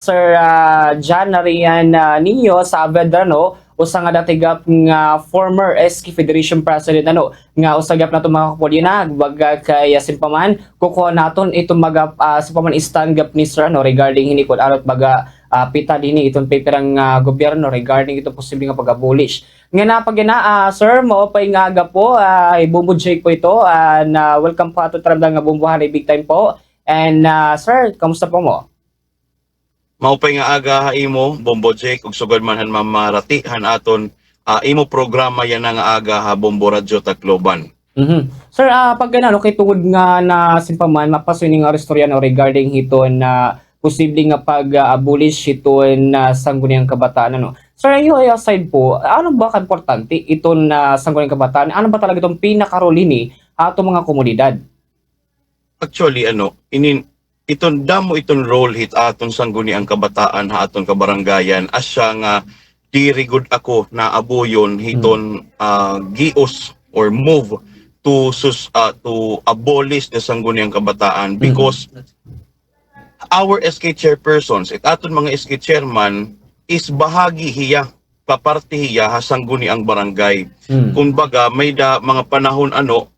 Sir John Narian ninyo sa Avedrano usa nga datigap nga former SK Federation President nga usagap nato mga kapulina baga kay Simpaman kukuha naton itong mga Simpaman stand gap ni Sir regarding hini kun arot baga pita dinhi itong paperang gobyerno regarding itong posibleng nga pag-abolish nga napagina Sir mo pay nga aga po ibumudjay po ito na welcome po ato taramdang nga bumbuhan big time po and Sir kamusta po mo? Maupay nga aga ha imo Bombo Jake ug sugod man han mamarati han aton imo programa yan nga aga ha Bombo Radyo Tacloban. Sir, pag ganano kay tungod nga na Simpaman mapasoy ning istorya regarding hiton na posible nga pag-abolish hiton na sangguniang kabataan Sir, ayo ay aside po, ano ba ka importante iton na sangguniang kabataan? Ano ba talaga itong pinaka-role ni ato mga komunidad? Actually iton damo iton role hit aton sangguniang kabataan ha aton kabarangayan asya nga diri gud ako na abuyon hiton gios or move to abolish the sangguniang kabataan because our SK chairpersons at aton mga SK chairman is bahagi hiya paparte hiya ha sangguniang barangay. Kumbaga may mga panahon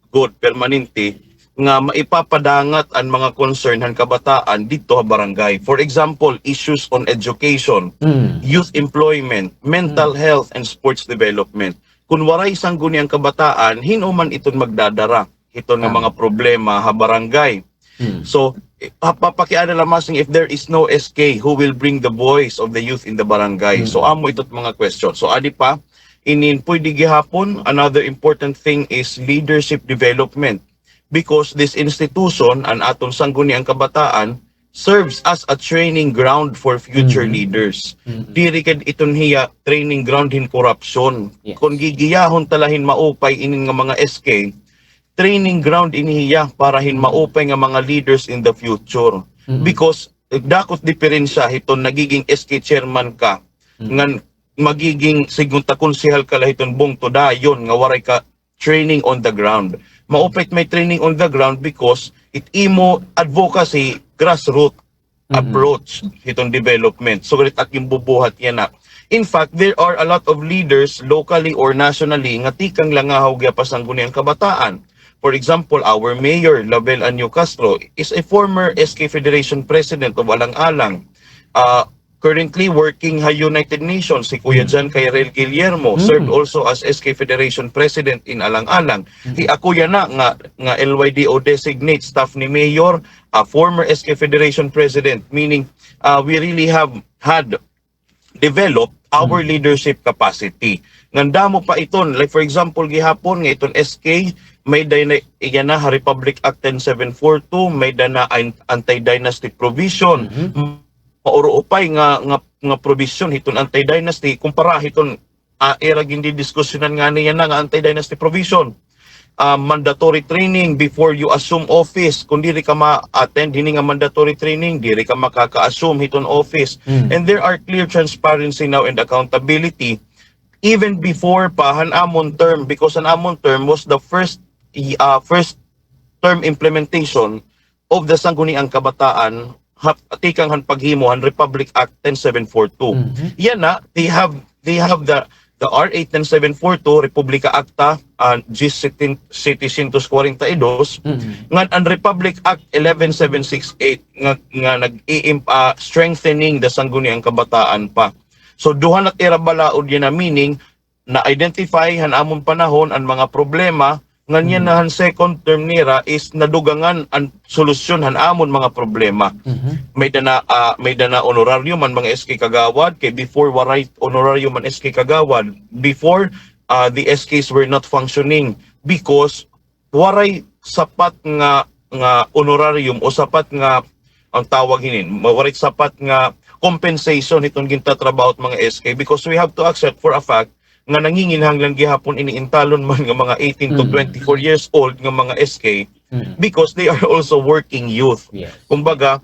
good permanente nga maipapadangat ang mga concern ng kabataan dito sa barangay. For example, issues on education, youth employment, mental health, and sports development. Kung waray sangguniang kabataan, hinuman iton magdadara. Ito ng mga problema sa barangay. So, papakiana lamasing if there is no SK, who will bring the voice of the youth in the barangay? So, amo itot mga question. So, adi pa, pwede gihapon, another important thing is leadership development. Because this institution, ang atong sangguniang kabataan, serves as a training ground for future leaders. Diri kad iton hiya training ground in corruption. Yes. Kung gigiyahon talahin maupay inin nga mga SK, training ground inihiya para hin maupay nga mga leaders in the future. Because dakot diferensya hiton nagiging SK chairman ka, nga magiging sigunta konsehal ka lahiton bong dayon nga waray ka training on the ground. Maupit may training on the ground because it imo advocacy grassroots approach itong development. So galit aking bubuhat yan na. In fact, there are a lot of leaders locally or nationally nga tikang langahaw pa sangguniang kabataan. For example, our mayor, Label Anyo Castro, is a former SK Federation President of Alang-Alang. Currently working sa United Nations, si Kuya Jan Cairel Guillermo, served also as SK Federation President in Alang-Alang. Si ako yan nga LYDO designate staff ni Mayor, former SK Federation President, meaning we really have had developed our leadership capacity. Nganda mo pa iton, like for example, gihapon nga iton SK, may na Republic Act 10742, may na anti-dynasty provision, mauro upay nga provision hiton anti-dynasty kumpara hiton era gindi diskusyonan nga niya nga anti-dynasty provision. Mandatory training before you assume office. Kung diri ka ma-attend hini nga mandatory training, diri ka makaka-assume hiton office. And there are clear transparency now and accountability even before pa hanamon term, because hanamon term was the first term implementation of the sangguniang kabataan tikang han paghimo han Republic Act 10742. Yan na, they have the R8 10742 Republika Acta Gis 742 ngan ang Republic Act 11768 nga strengthening the sangguniang kabataan pa. So duha na tira balaod yan na, meaning na identify han amon panahon ang mga problema nganyan na han second term nira is nadugangan ang solusyon han amon mga problema. May dana honorarium man mga SK Kagawad kay before waray honorarium man SK Kagawad before the SKs were not functioning because waray sapat nga honorarium o sapat nga ang tawag hinin waray sapat nga compensation itong gintatrabaho mga SK because we have to accept for a fact nga nanginginhanglan gihapon iniintalon man nga mga 18 to 24 years old nga mga SK because they are also working youth. Yes. Kumbaga,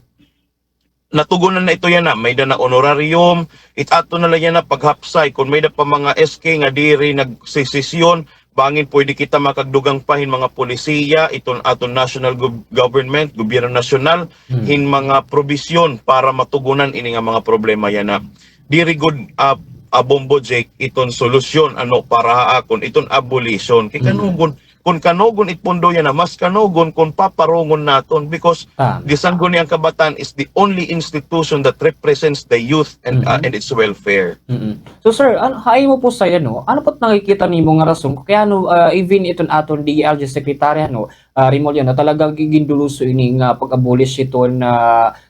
natugunan na ito yan na, may na honorarium, itato na lang yan na paghapsay, kung may na pa mga SK nga diri nagsisisyon, bangin pwede kita makagdugang pahin mga polisiya, iton aton national government, gobyerno nasyonal, hin mga probisyon para matugunan ini nga mga problema yan na diri good bombo Jake iton solusyon ano para haakon iton abolition kay kanugon kung kanugon itpundo yan na mas kanugon kung paparongon naton because the Sangguniang Kabataan is the only institution that represents the youth and its welfare. So sir, hay mo po sa no, ano po't nakikita nimo nga rason kaya no even iton aton DLG secretary no Rimolyo na talagang giginduluso ini nga pag-abolish iton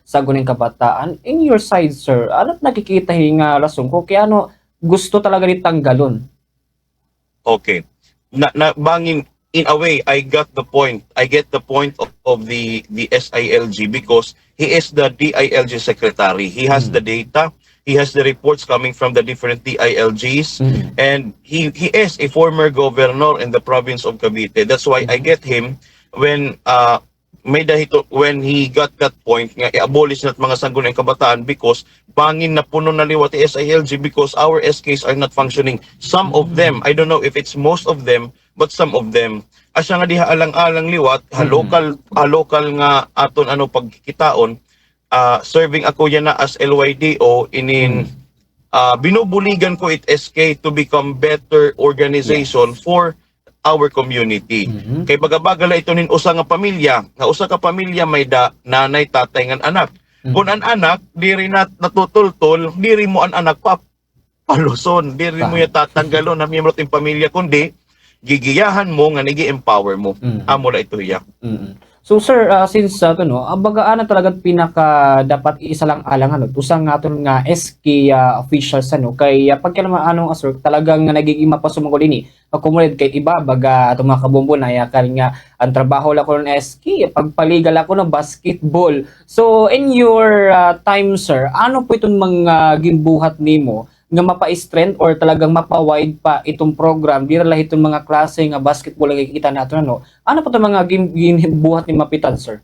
Sangguniang Kabataan. In your side sir, ano't nakikita nga rason ko kaya no gusto talaga ni tanggalon? Okay. Na bangin in a way, I get the point of the SILG because he is the DILG secretary. He has the data, he has the reports coming from the different DILGs, and he is a former governor in the province of Cavite. That's why I get him when when he got that point nga i-abolish nat mga Sangguniang Kabataan because bangin na puno na liwat SILG because our SKs are not functioning. Some of them, I don't know if it's most of them, but some of them asya nga diha alang-alang liwat local nga aton ano pagkikitaon serving ako yan na as LYDO inin binubuligan ko it SK to become better organization for our community. Kay bagabagala ito nin usa nga pamilya, nga usa ka pamilya may nanay, tatay ngan anak. Kung an anak diri natutultol, diri mo an anak paluson, diri mo ya tatanggalon na miyembro ting pamilya kundi gigiyahan mo nga nigi-empower mo. Amo la ito ya. So sir, since no, bagaan na talaga pinaka dapat isa lang alang ano, usang aton nga SK officials ano kay pagkalaman anong asur talagang nagiging mapasumugol ini. Accumulate kay iba baga atong mga kabombo na kay nga ang trabaho la ko ng SK pagpaligal ako ng basketball. So in your time sir, ano po itong mga gimbuhat nimo nga mapa-strength or talagang mapa-wide pa itong program dira lah itong mga klase nga basketball nga kikita nato ano po itong mga gimbuhat ni mapitan sir?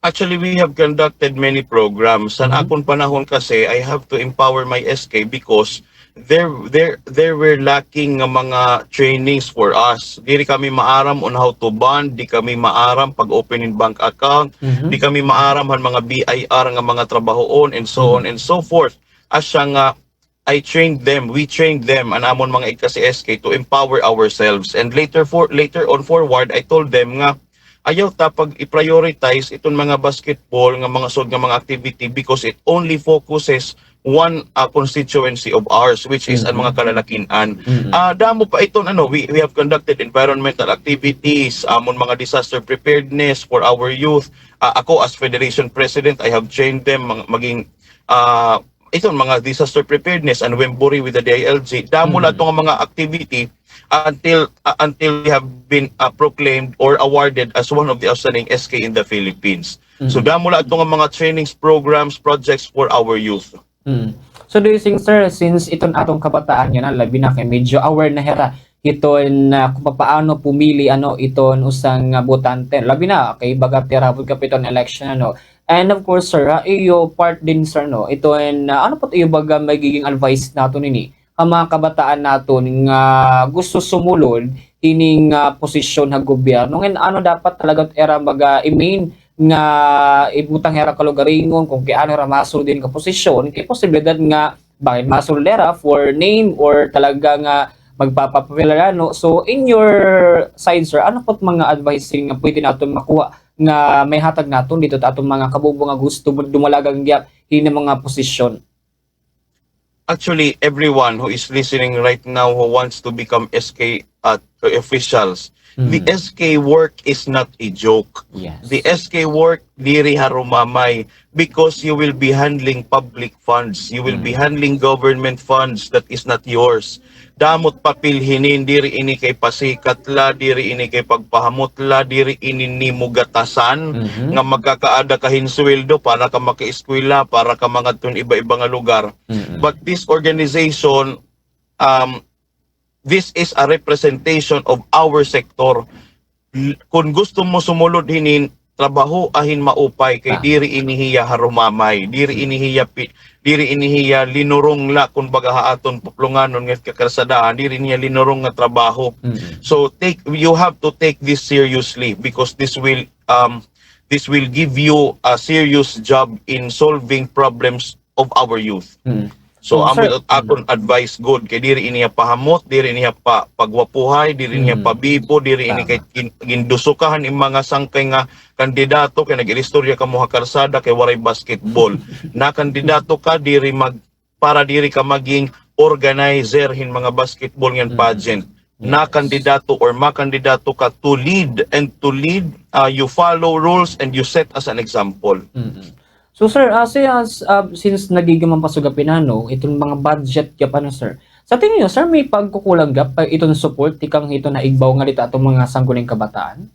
Actually, we have conducted many programs. Sa akong panahon kasi, I have to empower my SK because there were lacking nga mga trainings for us. Di kami maaram on how to bond, di kami maaram pag opening bank account, di kami maaram han mga BIR nga mga trabahoon and so on and so forth. Asya nga we trained them and amon mga ikasi SK to empower ourselves. And later on forward, I told them nga ayaw ta pag i-prioritize itong mga basketball nga mga sod nga mga activity because it only focuses one constituency of ours which is ang mga kalalakinan. Damo pa iton ano we have conducted environmental activities, amon mga disaster preparedness for our youth. Ako as Federation President, I have trained them maging itong mga disaster preparedness and Wemburi with the DILG. Damo la itong mga activity until we have been proclaimed or awarded as one of the outstanding SK in the Philippines. So damo la itong mga trainings, programs, projects for our youth. So do you think sir, since iton atong kabataan yan labi na kay medyo aware na hera iton kung paano pumili ano iton usang botante labi na kay baga tira kapiton election ano. And of course sir, iyo part din sir no iton ano po iyo baga magiging advice nato nini ang mga kabataan nato nga gusto sumulod ining posisyon ng gobyerno and ano dapat talaga era baga i-main nga ibutang hera kalugaringon kung kiano ra masul din ka posisyon kay posibilidad nga bakit masul lera for name or talaga nga magpapapilano. So in your side sir, ano po't mga advising nga pwede naton makuha nga may hatag naton dito atong mga kabubo nga gusto dumalagang gyap hini mga posisyon? Actually, everyone who is listening right now who wants to become SK officials, the SK work is not a joke. Yes. The SK work diri harumamay because you will be handling public funds. You will be handling government funds that is not yours. Damot papilhinin diri ini kay pasikat la, diri ini kay pagpahamot la, diri ini nimo gatasan nga magkakaada ka hinsweldo para ka maka-eskwela, para ka mangadton iba-iba nga lugar. But this organization this is a representation of our sector. Kung gusto mo sumulod hinin, trabaho ahin maupay kay diri inihiya harumamay, diri inihiya linurong la kun baga haaton puplunganon nga kakalsadahan, diri niya linurong nga trabaho. So you have to take this seriously because this will give you a serious job in solving problems of our youth. So amo akon advice good kay diri iniya pahamot, diri iniya pagwapuhay, diri iniya pabibo, diri ini kay gindusukahan yung mga sangkay nga kandidato kay nag-istorya ka mo kalsada kay waray basketball. Na kandidato ka diri para diri ka maging organizer hin mga basketball ngan pageant. Na kandidato or makandidato ka to lead you follow rules and you set as an example. So sir, since nagiging pasugapin itong mga budget gap sir. Sa tingin niyo sir, may pagkukulang gap itong support tikang ito na igbaw nga dito atong mga sangguling kabataan?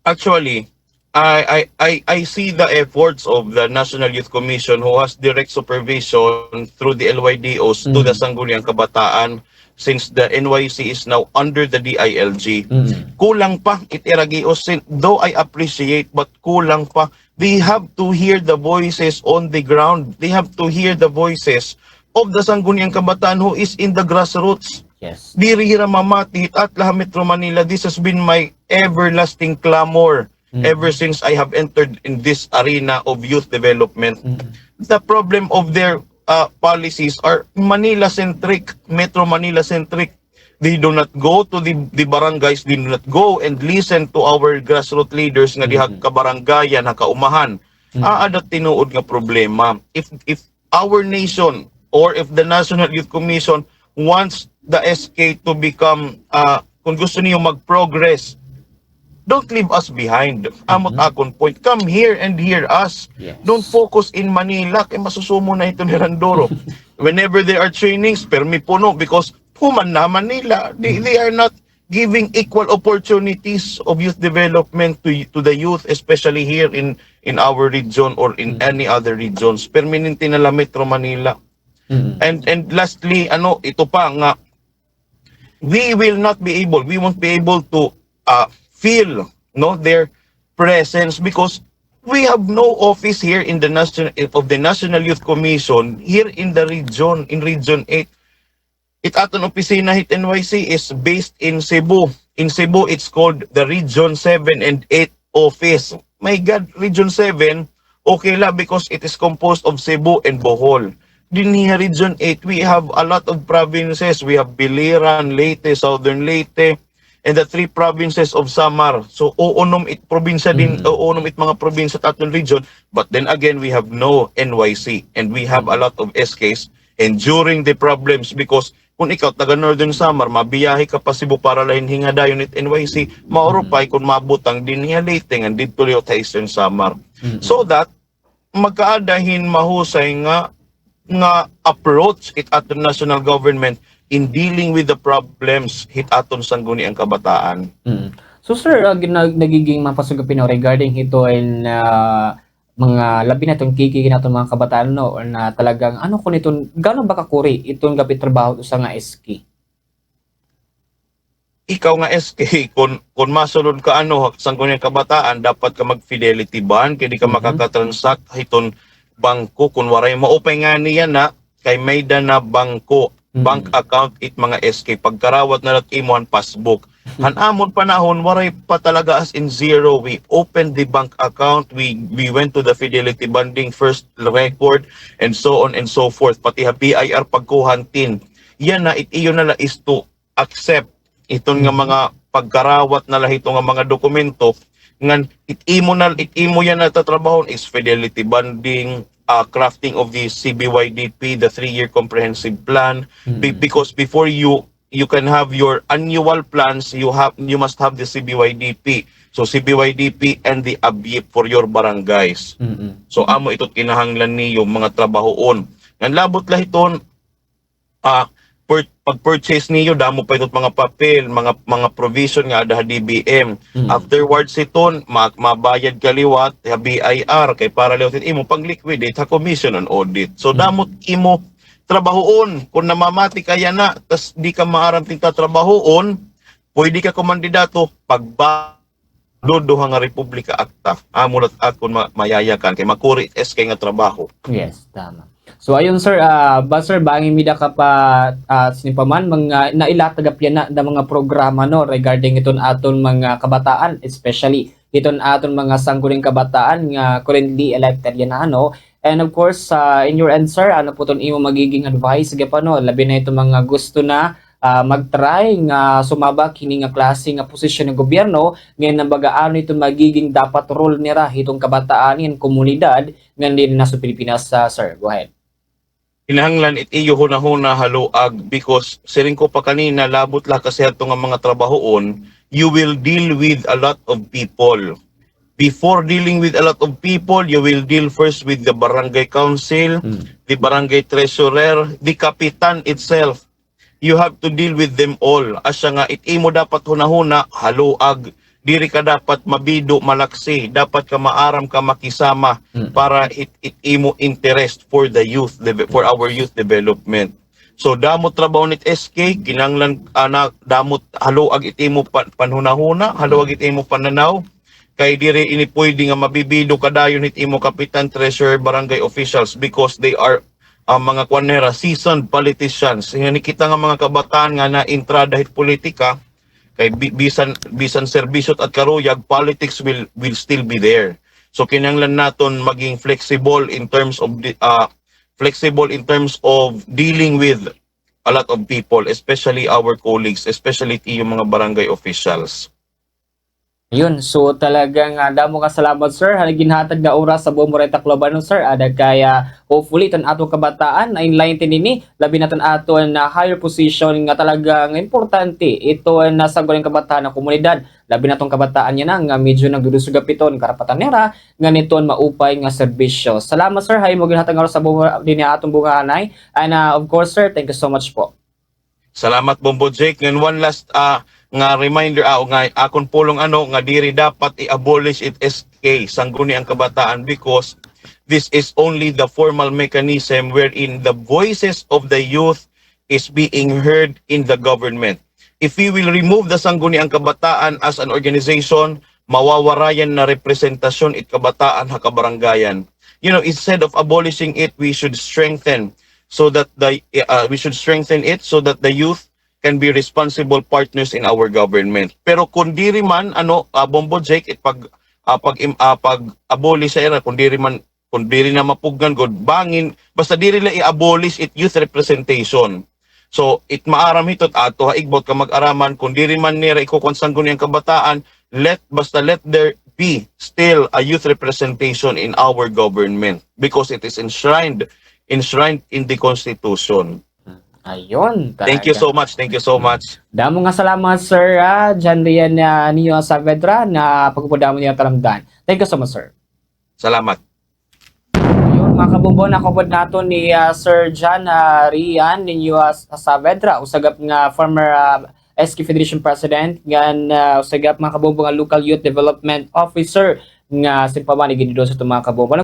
Actually, I see the efforts of the National Youth Commission who has direct supervision through the LYDOs to the Sangguniang Kabataan since the NYC is now under the DILG. Kulang pa itiragios, though I appreciate, but kulang pa. They have to hear the voices on the ground. They have to hear the voices of the Sangguniang Kabataan who is in the grassroots. Yes. Diri hira mamati at laha Metro Manila. This has been my everlasting clamor ever since I have entered in this arena of youth development. The problem of their policies are Manila-centric, Metro Manila-centric. They do not go to the barangays, they do not go and listen to our grassroots leaders nga diha ka barangayan, kaumahan. Adat tinuod nga problema. If our nation or if the National Youth Commission wants the SK to become, kung gusto niyo mag-progress, don't leave us behind. Amot akon point. Come here and hear us. Yes. Don't focus in Manila kay masusumo na ito ni Randoro. Whenever there are trainings, permi puno because human na Manila. They are not giving equal opportunities of youth development to the youth, especially here in our region or in any other regions. Permanente na la Metro Manila. And lastly, ito pa nga, we won't be able to feel their presence because we have no office here in the National Youth Commission here in the region, in Region 8. It aton opisina hit NYC is based in Cebu. In Cebu, it's called the Region 7 and 8 office. My God, Region 7, okay la because it is composed of Cebu and Bohol. Din here, Region 8, we have a lot of provinces. We have Biliran, Leyte, Southern Leyte, and the 3 provinces of Samar. So, uunom it probinsya din, uunom it mga probinsya at aton region. But then again, we have no NYC and we have a lot of SKs enduring the problems because kung ikaw taga Northern Samar, mabiyahe ka pa Cebu para lahin hinga dayon it NYC, maoropay kung mabutang din niya Leyte and dito liyo ta Eastern Samar. So that magkaadahin mahusay nga approach it aton national government in dealing with the problems hit aton sangguniang kabataan. So sir, nagiging mapasugapin regarding ito in mga labi na itong kikiki na itong mga kabataan or na talagang kung itong gano'n ba kakuri itong gapit trabaho sa nga SK? Ikaw nga SK, kung masulod ka sangguniang kabataan, dapat ka mag-fidelity bond, kaya di ka makakatransact itong bangko, kung waray maupay nga niya na, kay may na bangko, bank account it mga SK, pagkarawat na natin imo ang passbook. Hanamon panahon, waray pa talaga as in zero. We opened the bank account, we went to the fidelity bonding first record, and so on and so forth. Pati ha BIR pagkuhantin. Yan na, iyo na is to accept itong nga mga pagkarawat na lahito nga mga dokumento nga itimo yan na tatrabaho is fidelity bonding, crafting of the CBYDP, the 3-year comprehensive plan, because before you can have your annual plans, you must have the CBYDP. So CBYDP and the ABIP for your barangays. So amo ito't kinahanglan niyo mga trabahoon. Ngan labot lahiton pag-purchase niyo damo pa itot mga papel, mga provision nga ada DBM. Afterwards iton mabayad kaliwat ha BIR kay para liwat imo pag-liquidate ha commission on audit. So damot imo trabahoon kung namamati kaya na tas di ka maaram ting tatrabahoon, pwede ka kumandidato duha nga Republika Akta amulat akon mayayakan kay makuri SK nga trabaho. Yes, tama. So ayun sir, ba sir bangin mida ka pa sinipaman mga nailatag na mga programa no regarding iton aton mga kabataan, especially iton aton mga sangguling kabataan nga currently elected yan na ano. And of course, in your end sir, ano po ton imo magiging advice sige pa no labi na itong mga gusto na mag-try nga sumabak kini nga klase nga posisyon ng gobyerno ngayon na bagaano ito magiging dapat role nila itong kabataan in komunidad ngayon na sa Pilipinas sir. Go ahead. Kinahanglan itiyo hunahuna haluag because siring ko pa kanina labot la kasi ato nga mga trabahoon, you will deal with a lot of people. Before dealing with a lot of people, you will deal first with the barangay council, the barangay treasurer, the kapitan itself. You have to deal with them all. Asya nga itimo dapat hunahuna haluag. Diri ka dapat mabido malaksi, dapat ka maaram ka makisama para imo interest for the youth, for our youth development. So damot trabaho nit SK kinanglan anak damot haluag itimo panhunahuna, haluag itimo pananaw kay diri ini pwede nga mabibido kadayon nit imo kapitan, treasurer, barangay officials because they are mga kwanera seasoned politicians. Nga kita nga mga kabataan nga na entrada hit politika kay bisan serbisyo at karuyag, politics will still be there. So kinahanglan naton maging flexible in terms of dealing with a lot of people, especially our colleagues, especially yung mga barangay officials. Yun, so talagang damo ka salamat sir, ginhatag na oras sa buong Moray Tacloban sir, ada kaya hopefully tan atong kabataan na inline tinini labi na tan aton na higher position nga talagang importante ito na sa guling kabataan ng komunidad, labi na tong kabataan niya nga medyo nagdudusugapiton karapatan nila nga niton maupay nga serbisyo. Salamat sir, hay mo ginhatag nga oras sa buong din atong bunganay, and of course sir, thank you so much po. Salamat Bombo Jake. And one last nga reminder nga akon pulong nga diri dapat i-abolish it SK sangguni ang kabataan because this is only the formal mechanism wherein the voices of the youth is being heard in the government. If we will remove the sangguniang kabataan as an organization, mawawarayan na representasyon it kabataan ha kabarangayan. You know, instead of abolishing it, we should strengthen it so that the youth can be responsible partners in our government. Pero kung diri man Bombo Jake pag abolish sa era kung diri na mapugnan god bangin basta diri la i-abolish it youth representation. So it maaram hitot ato haigbot ka mag-araman kung diri man nira ikukonsanggun yang kabataan, let there be still a youth representation in our government because it is enshrined in the Constitution. Ayun. Thank you so much. Thank you so much. Damo nga salamat sir John Rian Nino Saavedra na pagpupudamo niya talamdan. Thank you so much sir. Salamat. Ayun mga kabumbo, nakupod nato ni Sir John Rian Nino Saavedra, usagap nga former SK Federation President ngan usagap mga kabumbo nga Local Youth Development Officer nga simpamani ginido sa mga kabumbo.